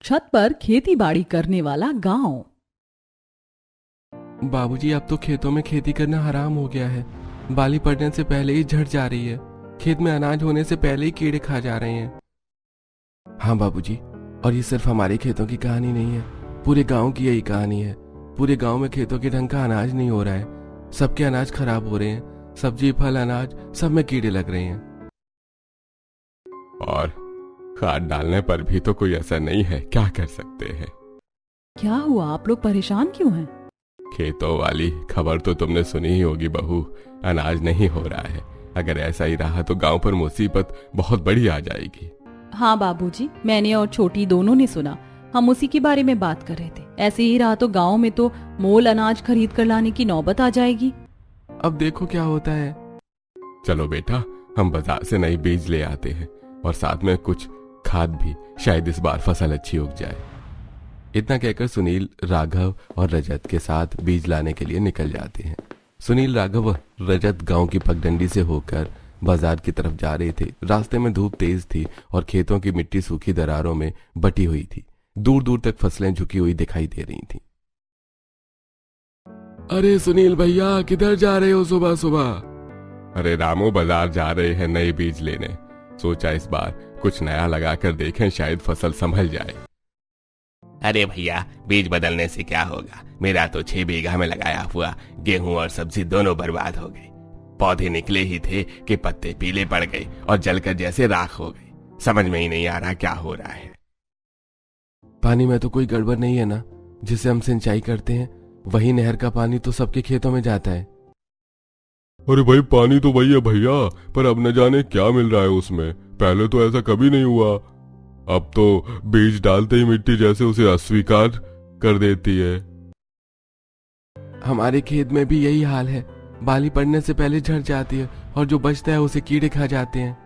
छत पर खेती बाड़ी करने वाला गांव। बाबूजी, अब तो खेतों में खेती करना हराम हो गया है। बाली पड़ने से पहले ही झड़ जा रही है। खेत में अनाज होने से पहले ही कीड़े खा जा रहे हैं। हाँ बाबूजी, और ये सिर्फ हमारे खेतों की कहानी नहीं है, पूरे गांव की यही कहानी है। पूरे गांव में खेतों के ढंग का अनाज नहीं हो रहा है। सबके अनाज खराब हो रहे हैं। सब्जी, फल, अनाज सब में कीड़े लग रहे हैं। और खाद डालने पर भी तो कोई असर नहीं है, क्या कर सकते हैं। क्या हुआ, आप लोग परेशान क्यों हैं? खेतों वाली खबर तो तुमने सुनी ही होगी बहू, अनाज नहीं हो रहा है। अगर ऐसा ही रहा तो गांव पर मुसीबत बहुत बड़ी आ जाएगी। हाँ बाबूजी, मैंने और छोटी दोनों ने सुना। हम उसी के बारे में बात कर रहे थे। ऐसे ही रहा तो गांव में तो मोल अनाज खरीद कर लाने की नौबत आ जाएगी। अब देखो क्या होता है। चलो बेटा, हम बाजार से नई बीज ले आते हैं और साथ में कुछ खाद भी, शायद इस बार फसल अच्छी उग जाए। इतना कहकर सुनील, राघव और रजत के साथ बीज लाने के लिए निकल जाते हैं। सुनील, राघव और रजत गांव की पगडंडी से होकर बाजार की तरफ जा रहे थे। रास्ते में धूप तेज थी और खेतों की मिट्टी सूखी दरारों में बटी हुई थी। दूर दूर तक फसलें झुकी हुई दिखाई दे रही थीं। अरे सुनील भैया, किधर जा रहे हो सुबह सुबह? अरे रामू, बाजार जा रहे हैं नए बीज लेने। सोचा इस बार कुछ नया लगा कर देखें, शायद फसल संभल जाए। अरे भैया, बीज बदलने से क्या होगा। मेरा तो 6 बीघा में लगाया हुआ गेहूं और सब्जी दोनों बर्बाद हो गए। पौधे निकले ही थे कि पत्ते पीले पड़ गए और जलकर जैसे राख हो गए। समझ में ही नहीं आ रहा क्या हो रहा है। पानी में तो कोई गड़बड़ नहीं है ना? जिसे हम सिंचाई करते हैं वही नहर का पानी तो सबके खेतों में जाता है। अरे भाई, पानी तो वही है भैया, पर अब न जाने क्या मिल रहा है उसमें। पहले तो ऐसा कभी नहीं हुआ। अब तो बीज डालते ही मिट्टी जैसे उसे अस्वीकार कर देती है। हमारे खेत में भी यही हाल है। बाली पड़ने से पहले झड़ जाती है और जो बचता है उसे कीड़े खा जाते हैं।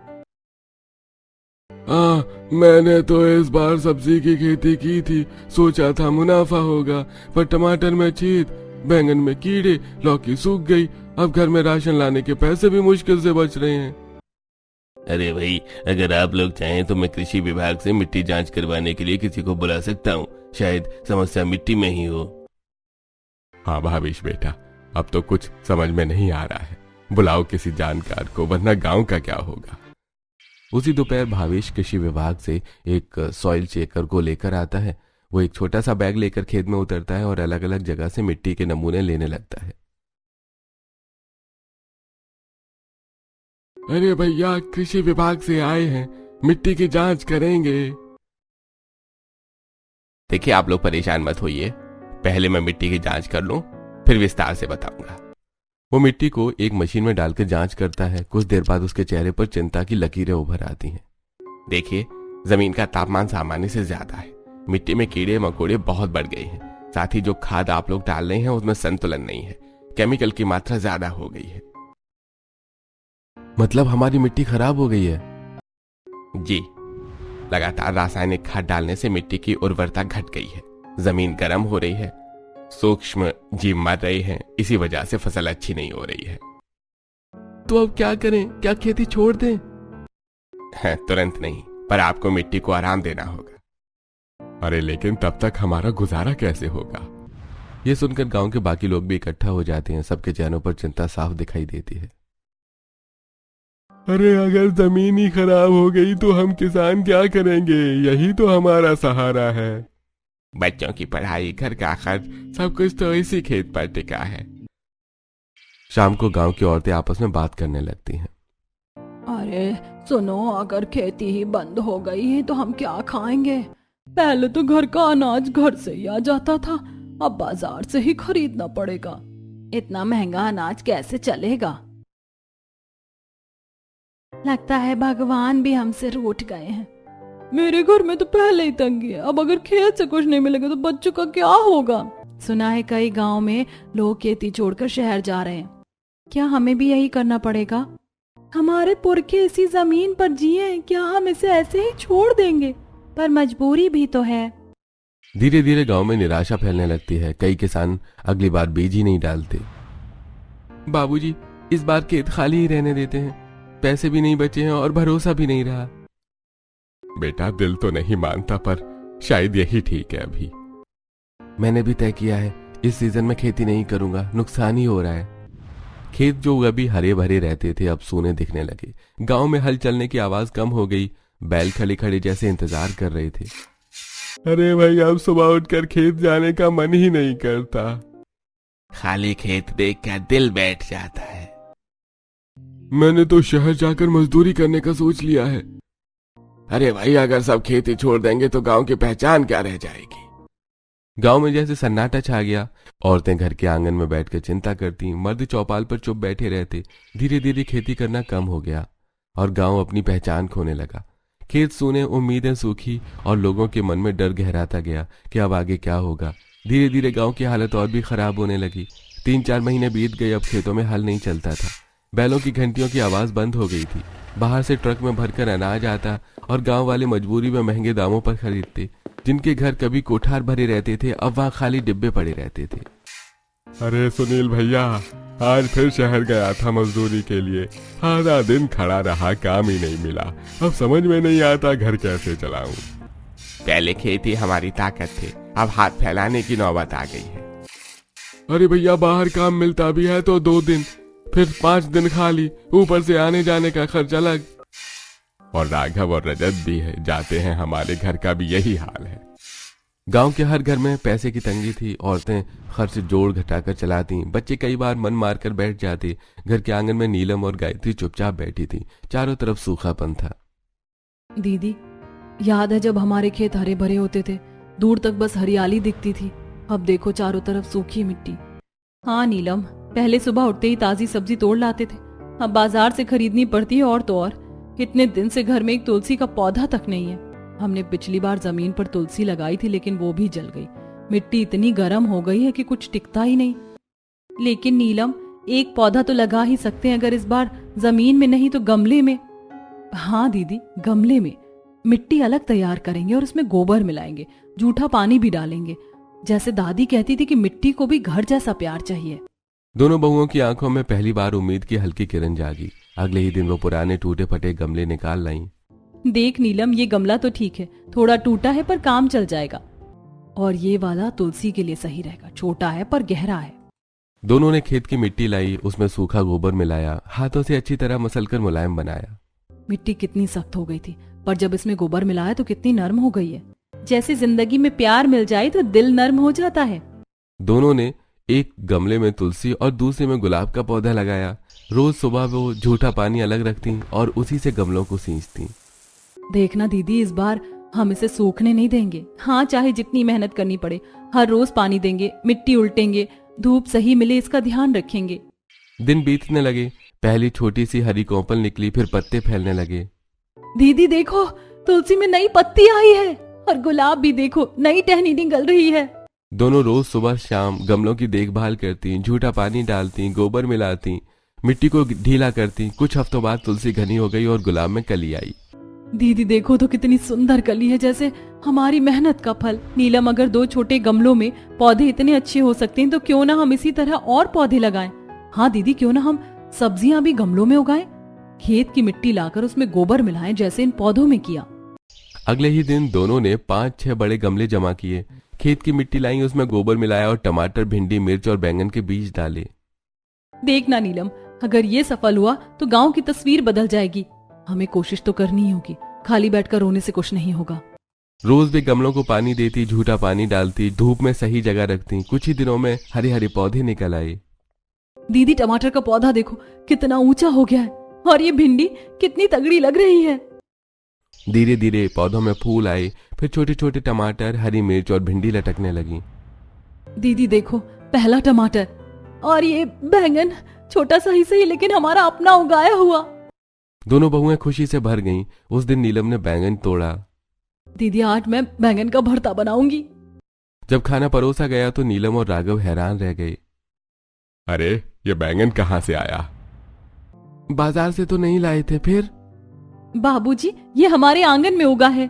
मैंने तो इस बार सब्जी की खेती की थी, सोचा था मुनाफा होगा, पर टमाटर में छींट, बैंगन में कीड़े, लौकी सूख गई। अब घर में राशन लाने के पैसे भी मुश्किल से बच रहे हैं। अरे भाई, अगर आप लोग चाहें तो मैं कृषि विभाग से मिट्टी जांच करवाने के लिए किसी को बुला सकता हूँ। शायद समस्या मिट्टी में ही हो। हाँ भावेश बेटा, अब तो कुछ समझ में नहीं आ रहा है। बुलाओ किसी जानकार को, वरना गांव का क्या होगा। उसी दोपहर भावेश कृषि विभाग से एक सॉइल चेकर को लेकर आता है। वो एक छोटा सा बैग लेकर खेत में उतरता है और अलग अलग जगह से मिट्टी के नमूने लेने लगता है। अरे भैया, कृषि विभाग से आए हैं, मिट्टी की जांच करेंगे। देखिए, आप लोग परेशान मत होइए। पहले मैं मिट्टी की जांच कर लूं, फिर विस्तार से बताऊंगा। वो मिट्टी को एक मशीन में डालकर जांच करता है। कुछ देर बाद उसके चेहरे पर चिंता की लकीरें उभर आती हैं। देखिए, जमीन का तापमान सामान्य से ज्यादा है। मिट्टी में कीड़े मकोड़े बहुत बढ़ गए हैं। साथ ही जो खाद आप लोग डाल रहे हैं उसमें संतुलन नहीं है। केमिकल की मात्रा ज्यादा हो गई है। मतलब हमारी मिट्टी खराब हो गई है? जी, लगातार रासायनिक खाद डालने से मिट्टी की उर्वरता घट गई है। जमीन गर्म हो रही है, सूक्ष्म जीव मर रहे हैं। इसी वजह से फसल अच्छी नहीं हो रही है। तो अब क्या करें? क्या खेती छोड़ दें? तुरंत नहीं, पर आपको मिट्टी को आराम देना होगा। अरे लेकिन तब तक हमारा गुजारा कैसे होगा? ये सुनकर गांव के बाकी लोग भी इकट्ठा हो जाते हैं। सबके चेहरों पर चिंता साफ दिखाई देती है। अरे अगर जमीन ही खराब हो गई तो हम किसान क्या करेंगे? यही तो हमारा सहारा है। बच्चों की पढ़ाई, घर का खर्च, सब कुछ तो इसी खेत पर टिका है। शाम को गांव की औरतें आपस में बात करने लगती हैं। अरे सुनो, अगर खेती ही बंद हो गई है तो हम क्या खाएंगे? पहले तो घर का अनाज घर से ही आ जाता था, अब बाजार से ही खरीदना पड़ेगा। इतना महंगा अनाज कैसे चलेगा? लगता है भगवान भी हमसे रूठ गए हैं। मेरे घर में तो पहले ही तंगी है, अब अगर खेत से कुछ नहीं मिलेगा तो बच्चों का क्या होगा? सुना है कई गांव में लोग खेती छोड़कर शहर जा रहे हैं। क्या हमें भी यही करना पड़ेगा? हमारे पुरखे इसी जमीन पर जिए, क्या हम इसे ऐसे ही छोड़ देंगे? पर मजबूरी भी तो है। धीरे धीरे गांव में निराशा फैलने लगती है। कई किसान अगली बार बीज ही नहीं डालते। बाबूजी, इस बार खेत खाली ही रहने देते हैं। पैसे भी नहीं बचे हैं और भरोसा भी नहीं रहा। बेटा, दिल तो नहीं मानता, पर शायद यही ठीक है अभी। मैंने भी तय किया है, इस सीजन में खेती नहीं करूंगा, नुकसान ही हो रहा है। खेत जो अभी हरे भरे रहते थे अब सूने दिखने लगे। गांव में हल चलने की आवाज कम हो गई। बैल खड़े खड़े जैसे इंतजार कर रहे थे। अरे भाई, अब सुबह उठकर खेत जाने का मन ही नहीं करता। खाली खेत देख कर दिल बैठ जाता है। मैंने तो शहर जाकर मजदूरी करने का सोच लिया है। अरे भाई, अगर सब खेती छोड़ देंगे तो गांव की पहचान क्या रह जाएगी। गांव में जैसे सन्नाटा छा गया। औरतें घर के आंगन में बैठकर चिंता करती, मर्द चौपाल पर चुप बैठे रहते। धीरे धीरे खेती करना कम हो गया और गांव अपनी पहचान खोने लगा। खेत सूने, उम्मीदें सूखी और लोगों के मन में डर गहराता गया कि अब आगे क्या होगा। धीरे धीरे गांव की हालत और भी खराब होने लगी। 3-4 महीने बीत गए। अब खेतों में हल नहीं चलता था। बैलों की घंटियों की आवाज बंद हो गई थी। बाहर से ट्रक में भरकर अनाज आता और गांव वाले मजबूरी में महंगे दामों पर खरीदते। जिनके घर कभी कोठार भरे रहते थे अब वहां खाली डिब्बे पड़े रहते थे। अरे सुनील भैया, आज फिर शहर गया था मजदूरी के लिए। आधा दिन खड़ा रहा, काम ही नहीं मिला। अब समझ में नहीं आता घर कैसे चलाऊं। पहले खेती हमारी ताकत थी, अब हाथ फैलाने की नौबत आ गई है। अरे भैया, बाहर काम मिलता भी है तो 2 दिन, फिर 5 दिन खाली, ऊपर से आने जाने का खर्च अलग। और राघव और रजत भी है, जाते हैं, हमारे घर का भी यही हाल है। गांव के हर घर में पैसे की तंगी थी। औरतें खर्च जोड़ घटाकर चलाती। बच्चे कई बार मन मारकर बैठ जाते। घर के आंगन में नीलम और गायत्री चुपचाप बैठी थी। चारों तरफ सूखापन था। दीदी, याद है जब हमारे खेत हरे भरे होते थे, दूर तक बस हरियाली दिखती थी। अब देखो चारों तरफ सूखी मिट्टी। हाँ नीलम, पहले सुबह उठते ही ताजी सब्जी तोड़ लाते थे, अब बाजार से खरीदनी पड़ती है। और तो और इतने दिन से घर में एक तुलसी का पौधा तक नहीं है। हमने पिछली बार जमीन पर तुलसी लगाई थी लेकिन वो भी जल गई। मिट्टी इतनी गर्म हो गई है कि कुछ टिकता ही नहीं। लेकिन नीलम, एक पौधा तो लगा ही सकते हैं, अगर इस बार जमीन में नहीं तो गमले में। हाँ दीदी, गमले में मिट्टी अलग तैयार करेंगे और उसमें गोबर मिलाएंगे, जूठा पानी भी डालेंगे। जैसे दादी कहती थी कि मिट्टी को भी घर जैसा प्यार चाहिए। दोनों बहुओं की आंखों में पहली बार उम्मीद की हल्की किरण जागी। अगले ही दिन वो पुराने टूटे फटे गमले निकाल लाईं। देख नीलम, ये गमला तो ठीक है, थोड़ा टूटा है पर काम चल जाएगा। और ये वाला तुलसी के लिए सही रहेगा, छोटा है पर गहरा है। दोनों ने खेत की मिट्टी लाई, उसमें सूखा गोबर मिलाया, हाथों से अच्छी तरह मसलकर मुलायम बनाया। मिट्टी कितनी सख्त हो गई थी, पर जब इसमें गोबर मिलाया तो कितनी नरम हो गई है। जैसे जिंदगी में प्यार मिल जाए तो दिल नरम हो जाता है। दोनों ने एक गमले में तुलसी और दूसरे में गुलाब का पौधा लगाया। रोज सुबह वो झूठा पानी अलग रखती और उसी से गमलों को सींचती। देखना दीदी, इस बार हम इसे सूखने नहीं देंगे। हाँ, चाहे जितनी मेहनत करनी पड़े, हर रोज पानी देंगे, मिट्टी उल्टेंगे, धूप सही मिले इसका ध्यान रखेंगे। दिन बीतने लगे। पहली छोटी सी हरी कोंपल निकली, फिर पत्ते फैलने लगे। दीदी देखो, तुलसी में नई पत्ती आई है और गुलाब भी देखो, नई टहनी निकल रही है। दोनों रोज सुबह शाम गमलों की देखभाल करती, झूठा पानी डालती, गोबर मिलाती, मिट्टी को ढीला करती। कुछ हफ्तों बाद तुलसी घनी हो गई और गुलाब में कली आई। दीदी देखो तो कितनी सुंदर कली है, जैसे हमारी मेहनत का फल। नीलम, अगर 2 छोटे गमलों में पौधे इतने अच्छे हो सकते हैं तो क्यों ना हम इसी तरह और पौधे लगाएं। हाँ दीदी, क्यों ना हम सब्जियां भी गमलों में उगाएं, खेत की मिट्टी लाकर उसमें गोबर मिलाएं जैसे इन पौधों में किया। अगले ही दिन दोनों ने 5-6 बड़े गमले जमा किए, खेत की मिट्टी लाई, उसमें गोबर मिलाया और टमाटर, भिंडी, मिर्च और बैंगन के बीज डाले। देखना नीलम, अगर ये सफल हुआ तो गांव की तस्वीर बदल जाएगी। हमें कोशिश तो करनी ही होगी, खाली बैठकर रोने से कुछ नहीं होगा। रोज भी गमलों को पानी देती, झूठा पानी डालती, धूप में सही जगह रखती। कुछ ही दिनों में हरे हरे पौधे निकल आए। दीदी, टमाटर का पौधा देखो कितना ऊंचा हो गया है, और ये भिंडी कितनी तगड़ी लग रही है। धीरे धीरे पौधों में फूल आए, फिर छोटे छोटे टमाटर, हरी मिर्च और भिंडी लटकने लगी। दीदी देखो, पहला टमाटर, और ये बैंगन, छोटा सा ही सही लेकिन हमारा अपना उगाया हुआ। दोनों बहुएं खुशी से भर गईं। उस दिन नीलम ने बैंगन तोड़ा। दीदी, आज मैं बैंगन का भरता बनाऊंगी। जब खाना परोसा गया तो नीलम और राघव हैरान रह गए। अरे, ये बैंगन कहाँ से आया? बाजार से तो नहीं लाए थे। फिर बाबूजी, ये हमारे आंगन में उगा है,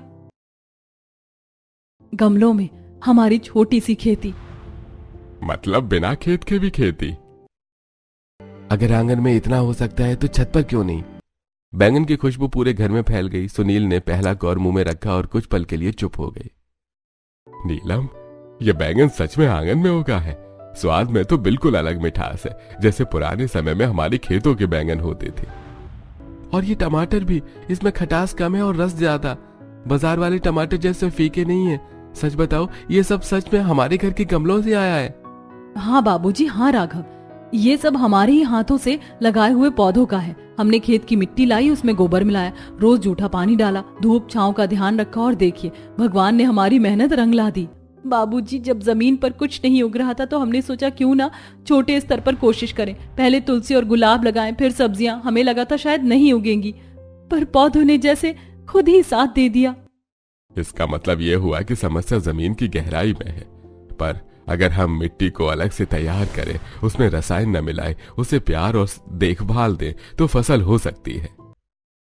गमलों में, हमारी छोटी सी खेती। मतलब बिना खेत के भी खेती? अगर आंगन में इतना हो सकता है तो छत पर क्यों नहीं? बैंगन की खुशबू पूरे घर में फैल गई। सुनील ने पहला कौर मुंह में रखा और कुछ पल के लिए चुप हो गए। नीलम, ये बैंगन सच में आंगन में उगा है। स्वाद में तो बिल्कुल अलग मिठास है, जैसे पुराने समय में हमारे खेतों के बैंगन होते थे। और ये टमाटर भी, इसमें खटास कम है और रस ज्यादा। बाजार वाले टमाटर जैसे फीके नहीं है। सच बताओ, ये सब सच में हमारे घर के गमलों से आया है? हाँ बाबूजी, हाँ राघव, ये सब हमारे ही हाथों से लगाए हुए पौधों का है। हमने खेत की मिट्टी लाई, उसमें गोबर मिलाया, रोज जूठा पानी डाला, धूप छांव का ध्यान रखा और देखिए भगवान ने हमारी मेहनत रंग ला दी। बाबूजी, जब जमीन पर कुछ नहीं उग रहा था तो हमने सोचा क्यों ना छोटे स्तर पर कोशिश करें। पहले तुलसी और गुलाब लगाएं, फिर सब्जियां। हमें लगा था शायद नहीं उगेंगी, पर पौधों ने जैसे खुद ही साथ दे दिया। इसका मतलब ये हुआ कि समस्या जमीन की गहराई में है। पर अगर हम मिट्टी को अलग से तैयार करें, उसमें रसायन न मिलाएं, उसे प्यार और देखभाल दें, तो फसल हो सकती है।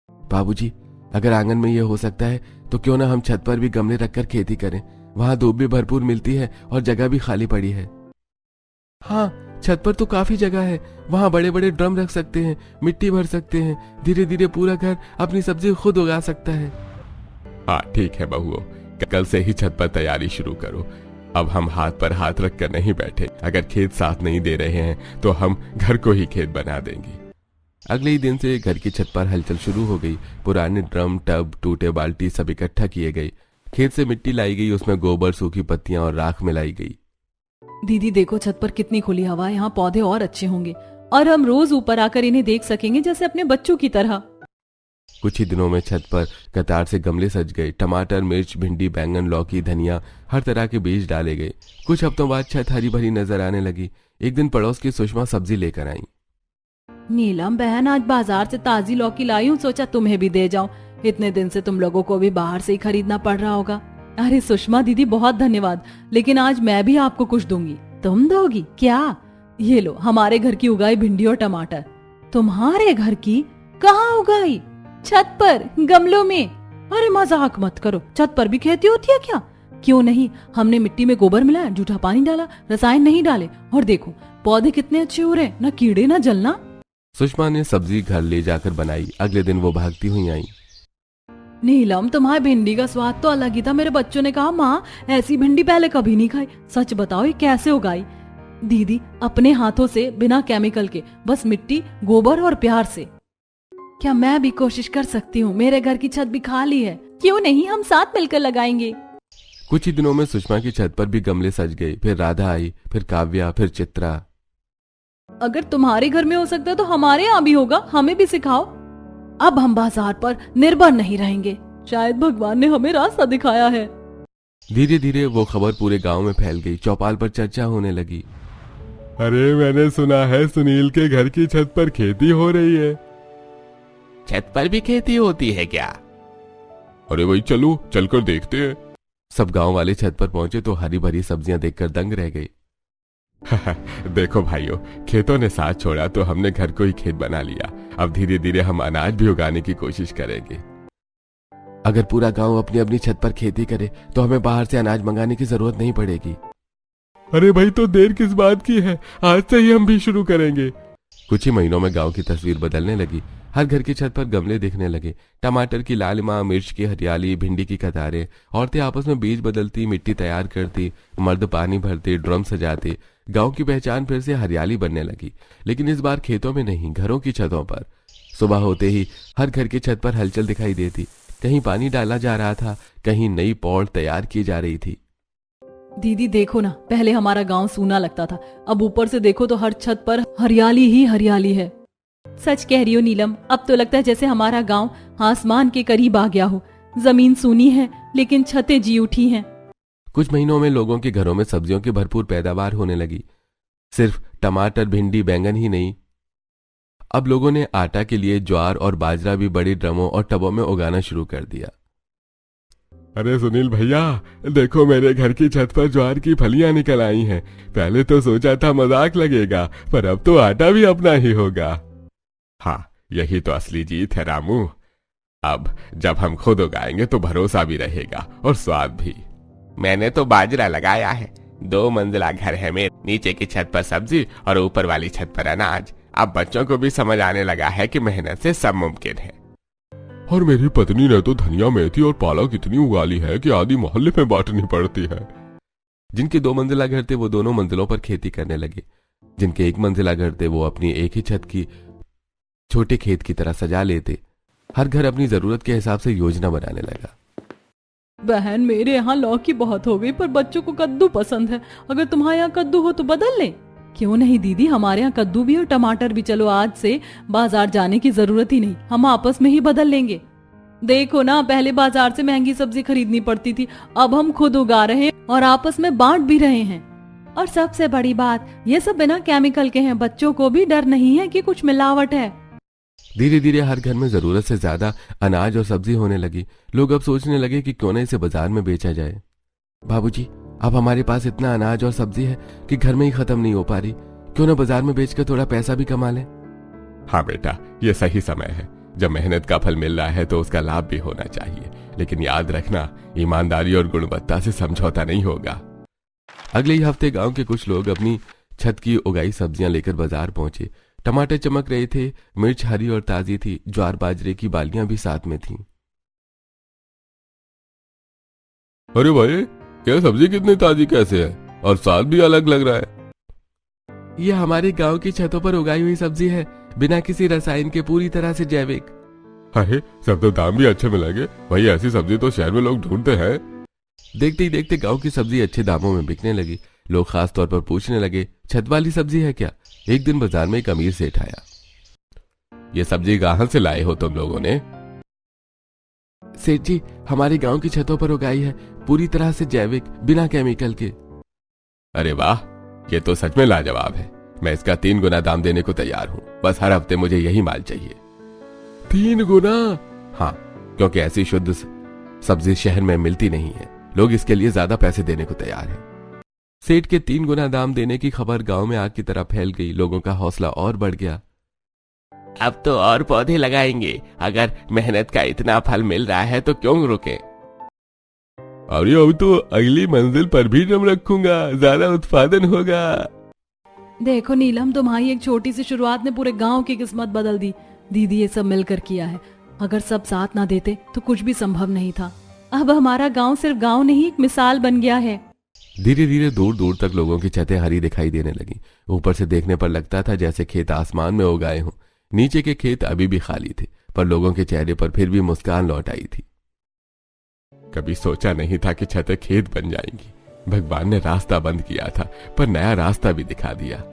बाबूजी, अगर आंगन में ये हो सकता है तो क्यों ना हम छत पर भी गमले रखकर खेती करें। वहां धूप भी भरपूर मिलती है और जगह भी खाली पड़ी है। हाँ, छत पर तो काफी जगह है। वहां बड़े बड़े ड्रम रख सकते हैं, मिट्टी भर सकते हैं। धीरे धीरे पूरा घर अपनी सब्जी खुद उगा सकता है। हाँ ठीक है बहुओं, कल से ही छत पर तैयारी शुरू करो। अब हम हाथ पर हाथ रख कर नहीं बैठे। अगर खेत साथ नहीं दे रहे हैं तो हम घर को ही खेत बना देंगे। अगले ही दिन से घर की छत पर हलचल शुरू हो गई। पुराने ड्रम, टब, टूटे बाल्टी सब इकट्ठा किए गए। खेत से मिट्टी लाई गई, उसमें गोबर, सूखी पत्तियां और राख मिलाई गई। दीदी देखो, छत पर कितनी खुली हवा है। यहाँ पौधे और अच्छे होंगे और हम रोज ऊपर आकर इन्हें देख सकेंगे, जैसे अपने बच्चों की तरह। कुछ ही दिनों में छत पर कतार से गमले सज गए। टमाटर, मिर्च, भिंडी, बैंगन, लौकी, धनिया, हर तरह के बीज डाले गए। कुछ हफ्तों बाद छत हरी भरी नजर आने लगी। एक दिन पड़ोस की सुषमा सब्जी लेकर आई। नीलम बहन, आज बाजार से ताजी लौकी लाई हूँ, सोचा तुम्हें भी दे जाऊं। इतने दिन से तुम लोगों को भी बाहर से ही खरीदना पड़ रहा होगा। अरे सुषमा दीदी, बहुत धन्यवाद, लेकिन आज मैं भी आपको कुछ दूंगी। तुम दोगी क्या? ये लो, हमारे घर की उगाई भिंडी और टमाटर। तुम्हारे घर की? कहाँ उगाई? छत पर, गमलों में। अरे मजाक मत करो, छत पर भी खेती होती है क्या? क्यों नहीं, हमने मिट्टी में गोबर मिलाया, जूठा पानी डाला, रसायन नहीं डाले, और देखो पौधे कितने अच्छे हो रहे, न कीड़े न जलना। सुषमा ने सब्जी घर ले जाकर बनाई। अगले दिन वो भागती हुई आई। नीलम, तुम्हारी भिंडी का स्वाद तो अलग ही था। मेरे बच्चों ने कहा, माँ ऐसी भिंडी पहले कभी नहीं खाई। सच बताओ, ये कैसे उगाई? दीदी, अपने हाथों से, बिना केमिकल के, बस मिट्टी, गोबर और प्यार से। क्या मैं भी कोशिश कर सकती हूँ? मेरे घर की छत भी खाली है, क्यों नहीं हम साथ मिलकर लगाएंगे। कुछ ही दिनों में सुषमा की छत पर भी गमले सज गए। फिर राधा आई, फिर काव्या, फिर चित्रा। अगर तुम्हारे घर में हो सकता है तो हमारे यहाँ भी होगा, हमें भी सिखाओ। अब हम बाजार पर निर्भर नहीं रहेंगे। शायद भगवान ने हमें रास्ता दिखाया है। धीरे धीरे वो खबर पूरे गांव में फैल गई। चौपाल पर चर्चा होने लगी। अरे मैंने सुना है सुनील के घर की छत पर खेती हो रही है। छत पर भी खेती होती है क्या? अरे भाई चलो, चलकर देखते हैं। सब गांव वाले छत पर पहुंचे तो हरी भरी सब्जियां देखकर दंग रह गए। देखो भाइयों, खेतों ने साथ छोड़ा तो हमने घर को ही खेत बना लिया। अब धीरे धीरे हम अनाज भी उगाने की कोशिश करेंगे। अगर पूरा गांव अपनी अपनी छत पर खेती करे तो हमें बाहर से अनाज मंगाने की जरूरत नहीं पड़ेगी। अरे भाई, तो देर किस बात की है, आज से ही हम भी शुरू करेंगे। कुछ ही महीनों में गांव की तस्वीर बदलने लगी। हर घर की छत पर गमले दिखने लगे। टमाटर की लालिमा, मिर्च की हरियाली, भिंडी की कतारें। औरतें आपस में बीज बदलती, मिट्टी तैयार करती, मर्द पानी भरते, ड्रम सजाते। गांव की पहचान फिर से हरियाली बनने लगी, लेकिन इस बार खेतों में नहीं, घरों की छतों पर। सुबह होते ही हर घर की छत पर हलचल दिखाई देती। कहीं पानी डाला जा रहा था, कहीं नई पौड़ तैयार की जा रही थी। दीदी देखो ना, पहले हमारा गांव सूना लगता था, अब ऊपर से देखो तो हर छत पर हरियाली ही हरियाली है। सच कह रही हो नीलम, अब तो लगता है जैसे हमारा गांव आसमान के करीब आ गया हो। जमीन सूनी है लेकिन छतें जी उठी हैं। कुछ महीनों में लोगों के घरों में सब्जियों की भरपूर पैदावार होने लगी। सिर्फ टमाटर, भिंडी, बैंगन ही नहीं, अब लोगों ने आटा के लिए ज्वार और बाजरा भी बड़े ड्रमों और टबों में उगाना शुरू कर दिया। अरे सुनील भैया, देखो मेरे घर की छत पर ज्वार की फलियां निकल आई हैं। पहले तो सोचा था मजाक लगेगा, पर अब तो आटा भी अपना ही होगा। हाँ, यही तो असली जीत है रामू। अब जब हम खुद उगाएंगे तो भरोसा भी रहेगा और स्वाद भी। मैंने तो बाजरा लगाया है। 2 मंजिला घर है मेरे, नीचे की छत पर सब्जी और ऊपर वाली छत पर अनाज। अब बच्चों को भी समझ आने लगा है कि मेहनत से सब मुमकिन है। और मेरी पत्नी ने तो धनिया, मेथी और पालक इतनी उगा ली है कि आधी मोहल्ले में बांटनी पड़ती है। जिनके 2 मंजिला घर थे वो दोनों मंजिलों पर खेती करने लगे। जिनके 1 मंजिला घर थे वो अपनी एक ही छत की छोटे खेत की तरह सजा लेते। हर घर अपनी जरूरत के हिसाब से योजना बनाने लगा। बहन, मेरे यहाँ लौकी बहुत हो गई, पर बच्चों को कद्दू पसंद है। अगर तुम्हारे यहाँ कद्दू हो तो बदल ले। क्यों नहीं दीदी, हमारे यहाँ कद्दू भी और टमाटर भी। चलो, आज से बाजार जाने की जरूरत ही नहीं, हम आपस में ही बदल लेंगे। देखो ना, पहले बाजार से महंगी सब्जी खरीदनी पड़ती थी, अब हम खुद उगा रहे हैं और आपस में बांट भी रहे हैं। और सबसे बड़ी बात, ये सब बिना केमिकल के हैं। बच्चों को भी डर नहीं है कि कुछ मिलावट है। धीरे धीरे हर घर में जरूरत से ज्यादा अनाज और सब्जी होने लगी। लोग अब सोचने लगे कि क्यों न इसे बाजार में बेचा जाए। बाबूजी, अब हमारे पास इतना अनाज और सब्जी है कि घर में ही खत्म नहीं हो पा रही। क्यों न बाजार में बेचकर थोड़ा पैसा भी कमा लें। हाँ बेटा, ये सही समय है। जब मेहनत का फल मिल रहा है तो उसका लाभ भी होना चाहिए, लेकिन याद रखना, ईमानदारी और गुणवत्ता से समझौता नहीं होगा। अगले ही हफ्ते गांव के कुछ लोग अपनी छत की उगाई सब्जियां लेकर बाजार पहुंचे। टमाटर चमक रहे थे, मिर्च हरी और ताजी थी, ज्वार बाजरे की बालियां भी साथ में थीं। अरे भाई, क्या सब्जी कितनी ताजी कैसे है और स्वाद भी अलग लग रहा है। यह हमारे गांव की छतों पर उगाई हुई सब्जी है, बिना किसी रसायन के, पूरी तरह से जैविक। अरे, सब तो दाम भी अच्छे मिलेंगे भाई। ऐसी सब्जी तो शहर में लोग ढूंढते हैं। देखते ही देखते गांव की सब्जी अच्छे दामों में बिकने लगी। लोग खास तौर पर पूछने लगे, छत वाली सब्जी है क्या? एक दिन बाजार में एक अमीर सेठ आया। ये सब्जी कहां से लाए हो तुम लोगों ने? सेठ जी, हमारे गांव की छतों पर उगाई है, पूरी तरह से जैविक, बिना केमिकल के। अरे वाह, ये तो सच में लाजवाब है। मैं इसका 3 गुना दाम देने को तैयार हूँ। बस हर हफ्ते मुझे यही माल चाहिए। 3 गुना? हाँ, क्योंकि ऐसी शुद्ध सब्जी शहर में मिलती नहीं है। लोग इसके लिए ज्यादा पैसे देने को तैयार हैं। सेठ के 3 गुना दाम देने की खबर गांव में आग की तरह फैल गई। लोगों का हौसला और बढ़ गया। अब तो और पौधे लगाएंगे। अगर मेहनत का इतना फल मिल रहा है तो क्यों रुके। अरे, अब तो अगली मंजिल पर भी दम रखूंगा, ज्यादा उत्पादन होगा। देखो नीलम, तुम्हारी एक छोटी सी शुरुआत ने पूरे गांव की किस्मत बदल दी। दीदी ये सब मिलकर किया है। अगर सब साथ ना देते तो कुछ भी संभव नहीं था। अब हमारा गांव सिर्फ गांव नहीं, एक मिसाल बन गया है। धीरे धीरे दूर दूर तक लोगों की छतें हरी दिखाई देने लगी। ऊपर से देखने पर लगता था जैसे खेत आसमान में उगाए हों। नीचे के खेत अभी भी खाली थे, पर लोगों के चेहरे पर फिर भी मुस्कान लौट आई थी। कभी सोचा नहीं था कि छतें खेत बन जाएंगी। भगवान ने रास्ता बंद किया था, पर नया रास्ता भी दिखा दिया।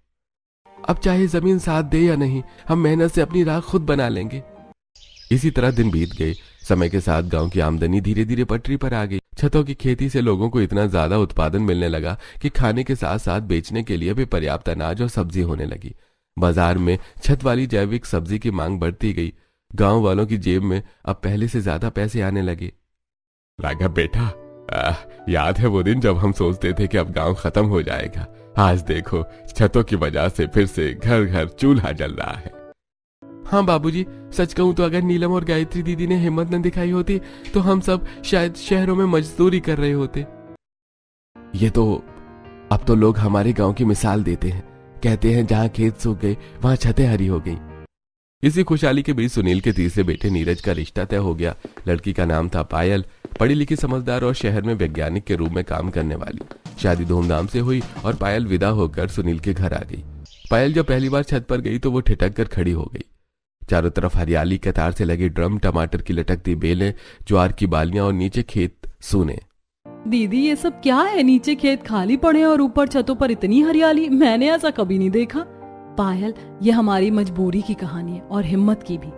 अब चाहे जमीन साथ दे या नहीं, हम मेहनत से अपनी राह खुद बना लेंगे। इसी तरह दिन बीत गए। समय के साथ गांव की आमदनी धीरे धीरे पटरी पर आ गई। छतों की खेती से लोगों को इतना ज्यादा उत्पादन मिलने लगा कि खाने के साथ साथ बेचने के लिए भी पर्याप्त अनाज और सब्जी होने लगी। बाजार में छत वाली जैविक सब्जी की मांग बढ़ती गई। गांव वालों की जेब में अब पहले से ज्यादा पैसे आने लगे। राघव बेटा, याद है वो दिन जब हम सोचते थे कि अब गांव खत्म हो जाएगा। आज देखो, छतों की वजह से फिर से घर घर चूल्हा जल रहा है। हाँ बाबूजी, सच कहूं तो अगर नीलम और गायत्री दीदी ने हिम्मत न दिखाई होती तो हम सब शायद शहरों में मजदूरी कर रहे होते। ये तो अब तो लोग हमारे गांव की मिसाल देते हैं, कहते हैं जहां खेत सूख गए वहां छतें हरी हो गई। इसी खुशहाली के बीच सुनील के तीसरे बेटे नीरज का रिश्ता तय हो गया। लड़की का नाम था पायल, पढ़ी लिखी, समझदार और शहर में वैज्ञानिक के रूप में काम करने वाली। शादी धूमधाम से हुई और पायल विदा होकर सुनील के घर आ गई। पायल जब पहली बार छत पर गई तो वो ठिठक कर खड़ी हो गई। चारों तरफ हरियाली, कतार से लगे ड्रम, टमाटर की लटकती बेलें, ज्वार की बालियां और नीचे खेत सूने। दीदी ये सब क्या है? नीचे खेत खाली पड़े और ऊपर छतों पर इतनी हरियाली, मैंने ऐसा कभी नहीं देखा। पायल, ये हमारी मजबूरी की कहानी है और हिम्मत की भी।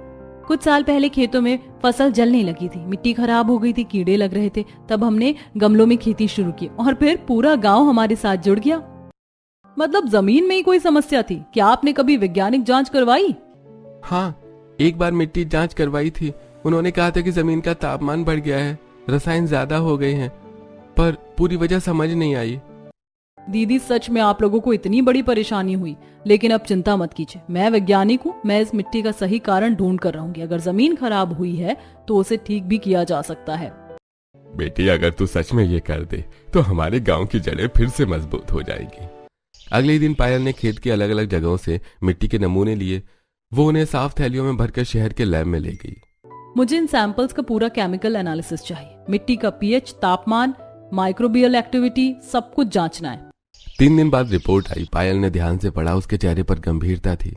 कुछ साल पहले खेतों में फसल जलने लगी थी, मिट्टी खराब हो गई थी, कीड़े लग रहे थे। तब हमने गमलों में खेती शुरू की और फिर पूरा गांव हमारे साथ जुड़ गया। मतलब जमीन में ही कोई समस्या थी? क्या आपने कभी वैज्ञानिक जांच करवाई? हाँ, एक बार मिट्टी जांच करवाई थी। उन्होंने कहा था कि जमीन का तापमान बढ़ गया है, रसायन ज्यादा हो गए हैं, पर पूरी वजह समझ नहीं आई। दीदी सच में आप लोगों को इतनी बड़ी परेशानी हुई, लेकिन अब चिंता मत कीजिए, मैं वैज्ञानिक हूँ। मैं इस मिट्टी का सही कारण ढूंढ कर रहूंगी। अगर जमीन खराब हुई है तो उसे ठीक भी किया जा सकता है। बेटी, अगर तू सच में ये कर दे तो हमारे गांव की जड़ें फिर से मजबूत हो जाएंगी। अगले ही दिन पायल ने खेत की अलग अलग जगहों से मिट्टी के नमूने लिए। वो उन्हें साफ थैलियों में भरकर शहर के लैब में ले गई। मुझे इन सैंपल्स का पूरा केमिकल एनालिसिस चाहिए। मिट्टी का पीएच, तापमान, माइक्रोबियल एक्टिविटी, सब कुछ जांचना है। 3 दिन बाद रिपोर्ट आई। पायल ने ध्यान से पढ़ा। उसके चेहरे पर गंभीरता थी।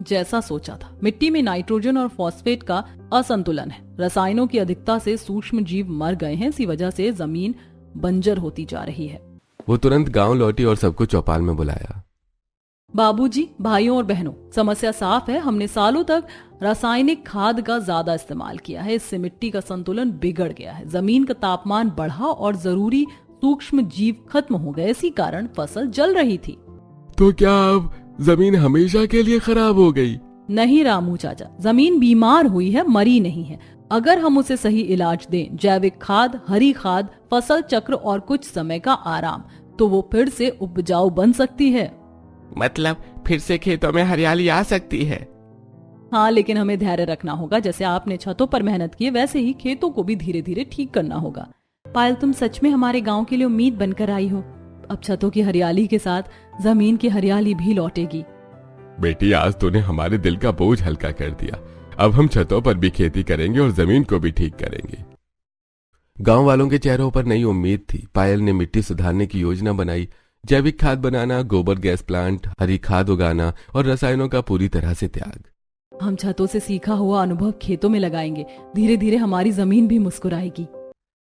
जैसा सोचा था, मिट्टी में नाइट्रोजन और फॉस्फेट का असंतुलन है। रसायनों की अधिकता से सूक्ष्म जीव मर गए हैं। इसी वजह से जमीन बंजर होती जा रही है। वो तुरंत गांव लौटी और सबको चौपाल में बुलाया। बाबूजी, भाइयों और बहनों, समस्या साफ है। हमने सालों तक रासायनिक खाद का ज्यादा इस्तेमाल किया है। इससे मिट्टी का संतुलन बिगड़ गया है। जमीन का तापमान बढ़ा और जरूरी सूक्ष्म जीव खत्म हो गए। इसी कारण फसल जल रही थी। तो क्या अब जमीन हमेशा के लिए खराब हो गई? नहीं रामू चाचा, जमीन बीमार हुई है, मरी नहीं है। अगर हम उसे सही इलाज दें, जैविक खाद, हरी खाद, फसल चक्र और कुछ समय का आराम, तो वो फिर से उपजाऊ बन सकती है। मतलब फिर से खेतों में हरियाली आ सकती है? हाँ, लेकिन हमें धैर्य रखना होगा। जैसे आपने छतों पर मेहनत की है, वैसे ही खेतों को भी धीरे धीरे ठीक करना होगा। पायल, तुम सच में हमारे गांव के लिए उम्मीद बनकर आई हो। अब छतों की हरियाली के साथ जमीन की हरियाली भी लौटेगी। बेटी, आज तूने हमारे दिल का बोझ हल्का कर दिया। अब हम छतों पर भी खेती करेंगे और जमीन को भी ठीक करेंगे। गांव वालों के चेहरों पर नई उम्मीद थी। पायल ने मिट्टी सुधारने की योजना बनाई। जैविक खाद बनाना, गोबर गैस प्लांट, हरी खाद उगाना और रसायनों का पूरी तरह से त्याग। हम छतों से सीखा हुआ अनुभव खेतों में लगाएंगे। धीरे धीरे हमारी जमीन भी मुस्कुराएगी।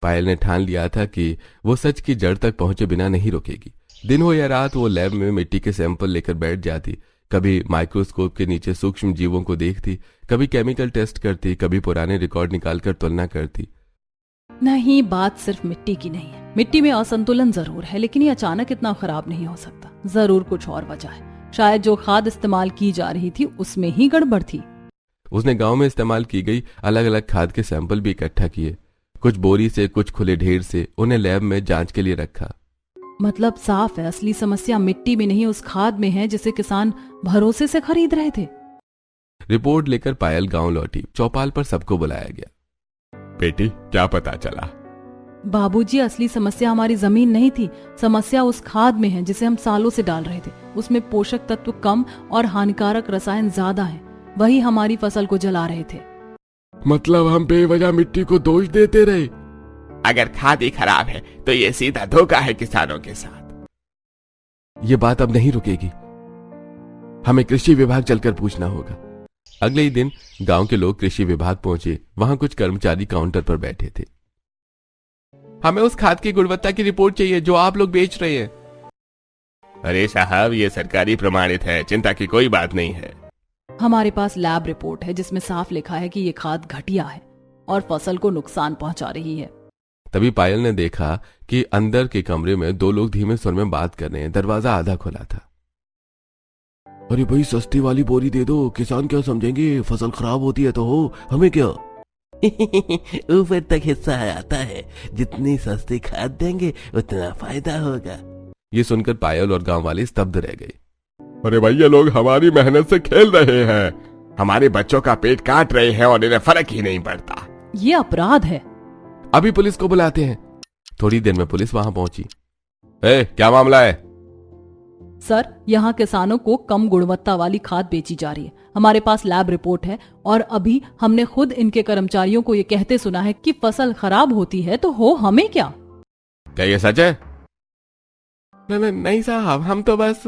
पायल ने ठान लिया था कि वो सच की जड़ तक पहुंचे बिना नहीं रुकेगी। दिन हो या रात वो लैब में मिट्टी के सैंपल लेकर बैठ जाती। कभी माइक्रोस्कोप के नीचे सूक्ष्म जीवों को देखती, कभी केमिकल टेस्ट करती, कभी पुराने रिकॉर्ड निकालकर तुलना करती। नहीं, बात सिर्फ मिट्टी की नहीं है। मिट्टी में असंतुलन जरूर है, लेकिन ये अचानक इतना खराब नहीं हो सकता। जरूर कुछ और वजह है। शायद जो खाद इस्तेमाल की जा रही थी उसमें ही गड़बड़ थी। उसने गांव में इस्तेमाल की गई अलग अलग खाद के सैंपल भी इकट्ठा किए, कुछ बोरी से, कुछ खुले ढेर से। उन्हें लैब में जांच के लिए रखा। मतलब साफ है, असली समस्या मिट्टी में नहीं, उस खाद में है जिसे किसान भरोसे से खरीद रहे थे। रिपोर्ट लेकर पायल गांव लौटी। चौपाल पर सबको बुलाया गया। बेटी, क्या पता चला? बाबूजी, असली समस्या हमारी जमीन नहीं थी। समस्या उस खाद में है जिसे हम सालों से डाल रहे थे। उसमें पोषक तत्व कम और हानिकारक रसायन ज्यादा हैं। वही हमारी फसल को जला रहे थे। मतलब हम बेवजह मिट्टी को दोष देते रहे? अगर खाद ही खराब है तो ये सीधा धोखा है किसानों के साथ। ये बात अब नहीं रुकेगी। हमें कृषि विभाग चलकर पूछना होगा। अगले ही दिन गांव के लोग कृषि विभाग पहुंचे। वहां कुछ कर्मचारी काउंटर पर बैठे थे। हमें उस खाद की गुणवत्ता की रिपोर्ट चाहिए जो आप लोग बेच रहे हैं। अरे साहब, ये सरकारी प्रमाणित है, चिंता की कोई बात नहीं है। हमारे पास लैब रिपोर्ट है जिसमें साफ लिखा है कि ये खाद घटिया है और फसल को नुकसान पहुंचा रही है। तभी पायल ने देखा कि अंदर के कमरे में 2 लोग धीमे स्वर में बात कर रहे हैं। दरवाजा आधा खुला था। अरे भाई, सस्ती वाली बोरी दे दो, किसान क्या समझेंगे? फसल खराब होती है तो हो, हमें क्या। ऊपर तक हिस्सा आता है। जितनी सस्ती खाद देंगे उतना फायदा होगा। ये सुनकर पायल और गांव वाले स्तब्ध रह गए। अरे भाई, ये लोग हमारी मेहनत से खेल रहे हैं। हमारे बच्चों का पेट काट रहे हैं और इन्हें फर्क ही नहीं पड़ता। ये अपराध है। अभी पुलिस को बुलाते हैं। थोड़ी देर में पुलिस वहां पहुंची। क्या मामला है? सर, यहाँ किसानों को कम गुणवत्ता वाली खाद बेची जा रही है। हमारे पास लैब रिपोर्ट है और अभी हमने खुद इनके कर्मचारियों को ये कहते सुना है कि फसल खराब होती है तो हो हमें क्या। क्या ये सच है? नहीं साहब, हम तो बस।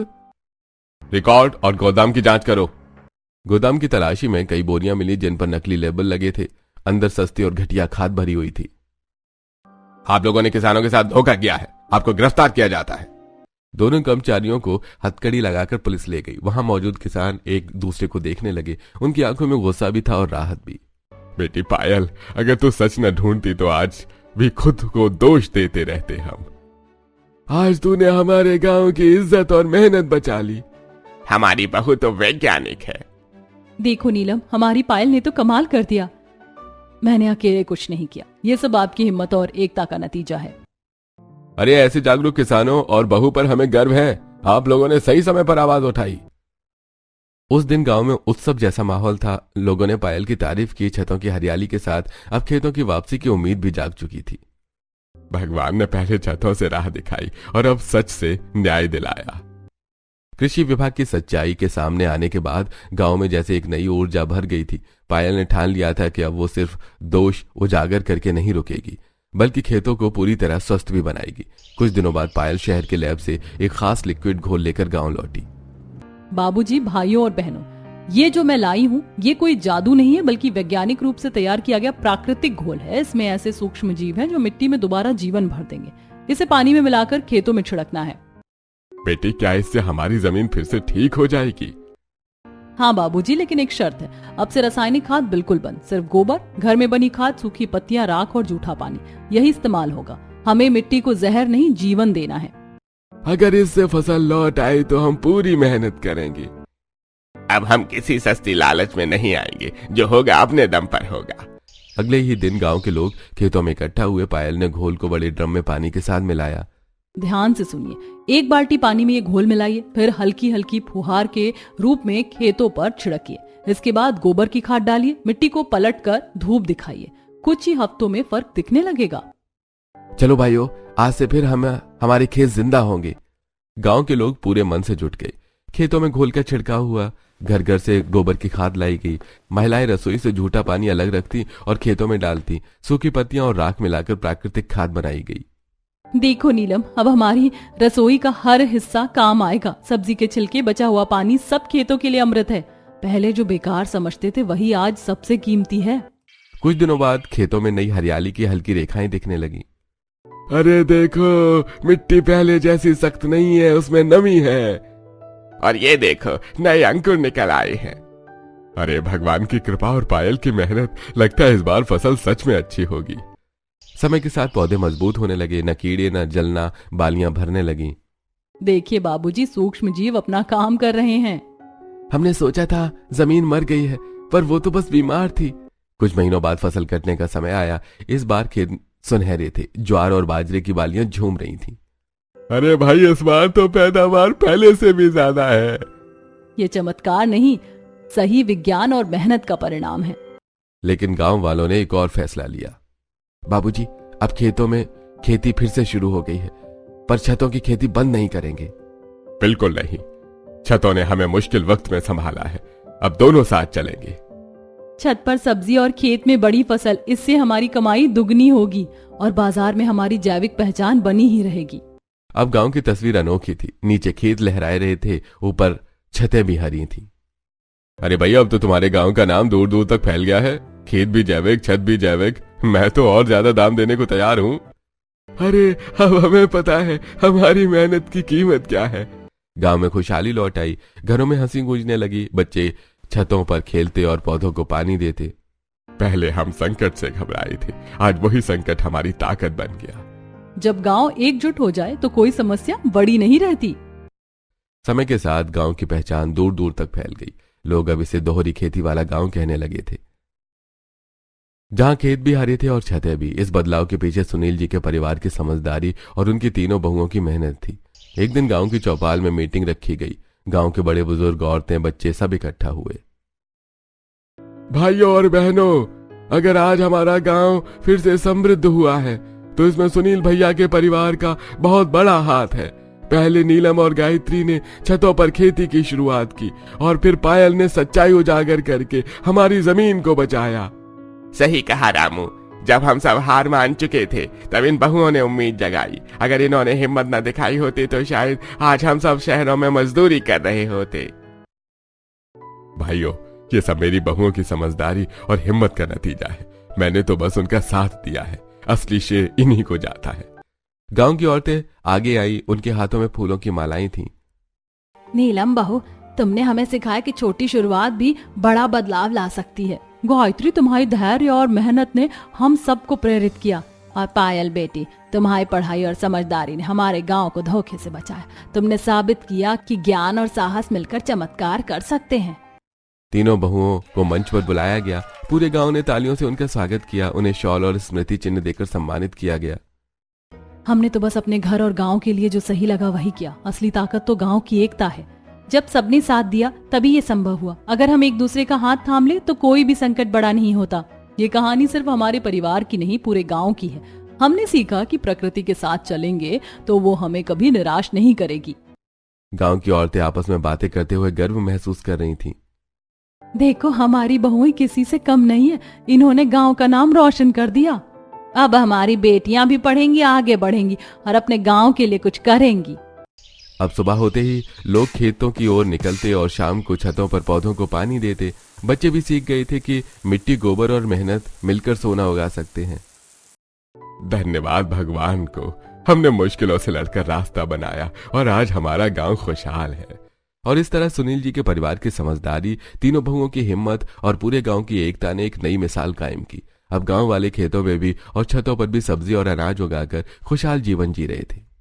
रिकॉर्ड और गोदाम की जांच करो। गोदाम की तलाशी में कई बोरियां मिली जिन पर नकली लेबल लगे थे। अंदर सस्ती और घटिया खाद भरी हुई थी। आप लोगों ने किसानों के साथ धोखा किया है, आपको गिरफ्तार किया जाता है। दोनों कर्मचारियों को हथकड़ी लगाकर पुलिस ले गई। वहां मौजूद किसान एक दूसरे को देखने लगे। उनकी आंखों में गुस्सा भी था और राहत भी। बेटी पायल, अगर तू सच न ढूंढती तो आज भी खुद को दोष देते रहते हम। आज तूने हमारे गांव की इज्जत और मेहनत बचा ली। हमारी बहू तो वैज्ञानिक है। देखो नीलम, हमारी पायल ने तो कमाल कर दिया। मैंने अकेले कुछ नहीं किया। ये सब आपकी हिम्मत और एकता का नतीजा है। अरे, ऐसे जागरूक किसानों और बहू पर हमें गर्व है। आप लोगों ने सही समय पर आवाज उठाई। उस दिन गांव में उत्सव जैसा माहौल था। लोगों ने पायल की तारीफ की। छतों की हरियाली के साथ अब खेतों की वापसी की उम्मीद भी जाग चुकी थी। भगवान ने पहले छतों से राह दिखाई और अब सच से न्याय दिलाया। कृषि विभाग की सच्चाई के सामने आने के बाद गांव में जैसे एक नई ऊर्जा भर गई थी। पायल ने ठान लिया था कि अब वो सिर्फ दोष उजागर करके नहीं रुकेगी, बल्कि खेतों को पूरी तरह स्वस्थ भी बनाएगी। कुछ दिनों बाद पायल शहर के लैब से एक खास लिक्विड घोल लेकर गांव लौटी। बाबूजी, भाइयों और बहनों, ये जो मैं लाई हूँ ये कोई जादू नहीं है, बल्कि वैज्ञानिक रूप से तैयार किया गया प्राकृतिक घोल है। इसमें ऐसे सूक्ष्म जीव हैं जो मिट्टी में दोबारा जीवन भर देंगे। इसे पानी में मिलाकर खेतों में छिड़कना है। बेटी, क्या इससे हमारी जमीन फिर से ठीक हो जाएगी? हाँ बाबूजी, लेकिन एक शर्त है। अब से रासायनिक खाद बिल्कुल बंद। सिर्फ गोबर, घर में बनी खाद, सूखी पत्तियां, राख और जूठा पानी, यही इस्तेमाल होगा। हमें मिट्टी को जहर नहीं, जीवन देना है। अगर इससे फसल लौट आई तो हम पूरी मेहनत करेंगे। अब हम किसी सस्ती लालच में नहीं आएंगे, जो होगा अपने दम पर होगा। अगले ही दिन गांव के लोग खेतों में इकट्ठा हुए। पायल ने घोल को बड़े ड्रम में पानी के साथ मिलाया। ध्यान से सुनिए, 1 बाल्टी पानी में ये घोल मिलाइए, फिर हल्की हल्की फुहार के रूप में खेतों पर छिड़किए। इसके बाद गोबर की खाद डालिए, मिट्टी को पलटकर धूप दिखाइए। कुछ ही हफ्तों में फर्क दिखने लगेगा। चलो भाइयों, आज से फिर हमारे खेत जिंदा होंगे। गांव के लोग पूरे मन से जुट गए। खेतों में घोल का छिड़काव हुआ, घर घर से गोबर की खाद लाई गई। महिलाएं रसोई से झूठा पानी अलग रखती और खेतों में डालती। सूखी पत्तियां और राख मिलाकर प्राकृतिक खाद बनाई गई। देखो नीलम, अब हमारी रसोई का हर हिस्सा काम आएगा। सब्जी के छिलके, बचा हुआ पानी, सब खेतों के लिए अमृत है। पहले जो बेकार समझते थे वही आज सबसे कीमती है। कुछ दिनों बाद खेतों में नई हरियाली की हल्की रेखाएं दिखने लगी। अरे देखो, मिट्टी पहले जैसी सख्त नहीं है, उसमें नमी है। और ये देखो, नए अंकुर निकल आए हैं। अरे भगवान की कृपा और पायल की मेहनत, लगता है इस बार फसल सच में अच्छी होगी। समय के साथ पौधे मजबूत होने लगे। न कीड़े न जलना, बालियां भरने लगी। देखिए बाबूजी, सूक्ष्म जीव अपना काम कर रहे हैं। हमने सोचा था जमीन मर गई है, पर वो तो बस बीमार थी। कुछ महीनों बाद फसल कटने का समय आया। इस बार खेत सुनहरे थे। ज्वार और बाजरे की बालियां झूम रही थीं। अरे भाई, इस बार तो पैदावार पहले से भी ज्यादा है। ये चमत्कार नहीं, सही विज्ञान और मेहनत का परिणाम है। लेकिन गांव वालों ने एक और फैसला लिया। बाबूजी, अब खेतों में खेती फिर से शुरू हो गई है, पर छतों की खेती बंद नहीं करेंगे। बिल्कुल नहीं, छतों ने हमें मुश्किल वक्त में संभाला है। अब दोनों साथ चलेंगे। छत पर सब्जी और खेत में बड़ी फसल, इससे हमारी कमाई दुगनी होगी और बाजार में हमारी जैविक पहचान बनी ही रहेगी। अब गांव की तस्वीर अनोखी थी। नीचे खेत लहराए रहे थे, ऊपर छतें भी हरी थी। अरे भैया, अब तो तुम्हारे गांव का नाम दूर दूर तक फैल गया है। खेत भी जैविक, छत भी जैविक। मैं तो और ज्यादा दाम देने को तैयार हूँ। अरे अब हमें पता है हमारी मेहनत की कीमत क्या है। गांव में खुशहाली लौट आई। घरों में हंसी गूंजने लगी। बच्चे छतों पर खेलते और पौधों को पानी देते। पहले हम संकट से घबराए थे, आज वही संकट हमारी ताकत बन गया। जब गांव एकजुट हो जाए तो कोई समस्या बड़ी नहीं रहती। समय के साथ गांव की पहचान दूर दूर तक फैल गई। लोग अब इसे दोहरी खेती वाला गांव कहने लगे थे, जहां खेत भी हरे थे और छतें भी। इस बदलाव के पीछे सुनील जी के परिवार की समझदारी और उनकी तीनों बहुओं की मेहनत थी। एक दिन गांव की चौपाल में मीटिंग रखी गई। गांव के बड़े बुजुर्ग, औरतें, बच्चे सब इकट्ठा हुए। भाइयों और बहनों, अगर आज हमारा गांव फिर से समृद्ध हुआ है तो इसमें सुनील भैया के परिवार का बहुत बड़ा हाथ है। पहले नीलम और गायत्री ने छतों पर खेती की शुरुआत की और फिर पायल ने सच्चाई उजागर करके हमारी जमीन को बचाया। सही कहा रामू, जब हम सब हार मान चुके थे तब इन बहुओं ने उम्मीद जगाई। अगर इन्होंने हिम्मत न दिखाई होती तो शायद आज हम सब शहरों में मजदूरी कर रहे होते। भाइयों, ये सब मेरी बहुओं की समझदारी और हिम्मत का नतीजा है। मैंने तो बस उनका साथ दिया है। असली श्रेय इन्हीं को जाता है। गांव की औरतें आगे आई। उनके हाथों में फूलों की मालाएं थीं। नीलम बहू, तुमने हमें सिखाया कि छोटी शुरुआत भी बड़ा बदलाव ला सकती है। गायत्री, तुम्हारी धैर्य और मेहनत ने हम सबको प्रेरित किया। और पायल बेटी, तुम्हारी पढ़ाई और समझदारी ने हमारे गांव को धोखे से बचाया। तुमने साबित किया कि ज्ञान और साहस मिलकर चमत्कार कर सकते हैं। तीनों बहुओं को मंच पर बुलाया गया। पूरे गांव ने तालियों से उनका स्वागत किया। उन्हें शॉल और स्मृति चिन्ह देकर सम्मानित किया गया। हमने तो बस अपने घर और गांव के लिए जो सही लगा वही किया। असली ताकत तो गांव की एकता है। जब सबने साथ दिया तभी ये संभव हुआ। अगर हम एक दूसरे का हाथ थाम ले तो कोई भी संकट बड़ा नहीं होता। ये कहानी सिर्फ हमारे परिवार की नहीं, पूरे गांव की है। हमने सीखा कि प्रकृति के साथ चलेंगे तो वो हमें कभी निराश नहीं करेगी। गांव की औरतें आपस में बातें करते हुए गर्व महसूस कर रही थीं। देखो, हमारी बहुएं किसी से कम नहीं है। इन्होंने गांव का नाम रोशन कर दिया। अब हमारी बेटियां भी पढ़ेंगी, आगे बढ़ेंगी और अपने गांव के लिए कुछ करेंगी। अब सुबह होते ही लोग खेतों की ओर निकलते और शाम को छतों पर पौधों को पानी देते। बच्चे भी सीख गए थे कि मिट्टी, गोबर और मेहनत मिलकर सोना उगा सकते हैं। धन्यवाद भगवान को, हमने मुश्किलों से लड़कर रास्ता बनाया और आज हमारा गांव खुशहाल है। और इस तरह सुनील जी के परिवार की समझदारी, तीनों बहुओं की हिम्मत और पूरे गांव की एकता ने एक नई मिसाल कायम की। अब गांव वाले खेतों में भी और छतों पर भी सब्जी और अनाज उगाकर खुशहाल जीवन जी रहे थे।